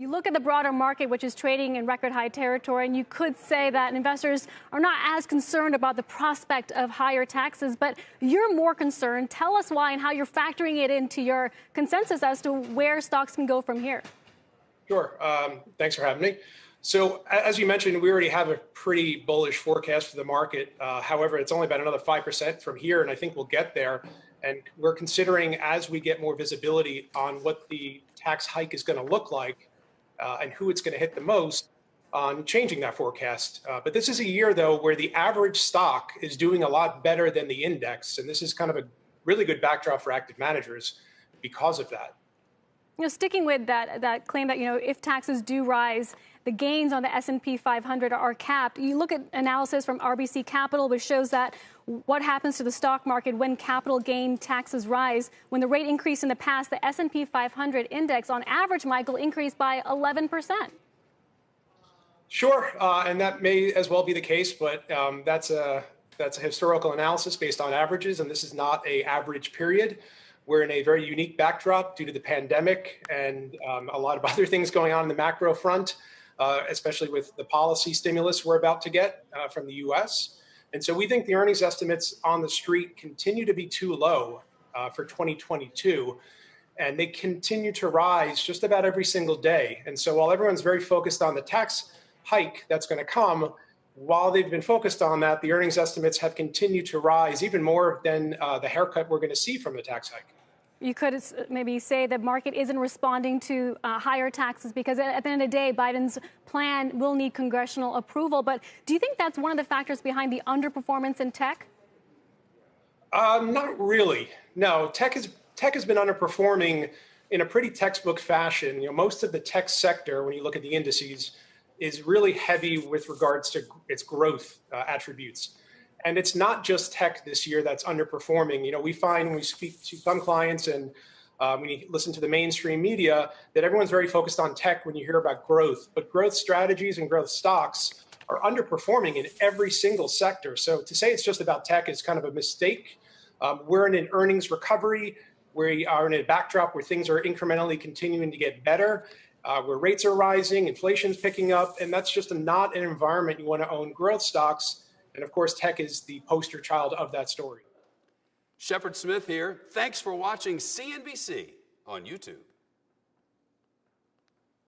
You look at the broader market, which is trading in record high territory, and you could say that investors are not as concerned about the prospect of higher taxes, but you're more concerned. Tell us why and how you're factoring it into your consensus as to where stocks can go from here. Sure. Thanks for having me. So as you mentioned, we already have a pretty bullish forecast for the market. However, it's only about another 5% from here, and I think we'll get there. And we're considering, as we get more visibility on what the tax hike is going to look like and who it's going to hit the most, on changing that forecast. But this is a year, though, where the average stock is doing a lot better than the index. And this is kind of a really good backdrop for active managers because of that. Sticking with that claim that, if taxes do rise, the gains on the S&P 500 are capped. You look at analysis from RBC Capital, which shows that what happens to the stock market when capital gain taxes rise. When the rate increased in the past, the S&P 500 index on average, Michael, increased by 11%. Sure, and that may as well be the case, but that's a historical analysis based on averages, and this is not an average period. We're in a very unique backdrop due to the pandemic and a lot of other things going on in the macro front, especially with the policy stimulus we're about to get from the U.S. And so we think the earnings estimates on the street continue to be too low for 2022, and they continue to rise just about every single day. And so while everyone's very focused on the tax hike that's going to come, while they've been focused on that, the earnings estimates have continued to rise even more than the haircut we're going to see from the tax hike. You could maybe say the market isn't responding to higher taxes because at the end of the day, Biden's plan will need congressional approval. But do you think that's one of the factors behind the underperformance in tech? Not really. No, tech has been underperforming in a pretty textbook fashion. Most of the tech sector, when you look at the indices, is really heavy with regards to its growth attributes. And it's not just tech this year that's underperforming. We find when we speak to some clients and when you listen to the mainstream media that everyone's very focused on tech when you hear about growth. But growth strategies and growth stocks are underperforming in every single sector. So to say it's just about tech is kind of a mistake. We're in an earnings recovery. We are in a backdrop where things are incrementally continuing to get better, where rates are rising, inflation's picking up, and that's just not an environment you want to own growth stocks. And of course, tech is the poster child of that story. Shepard Smith here. Thanks for watching CNBC on YouTube.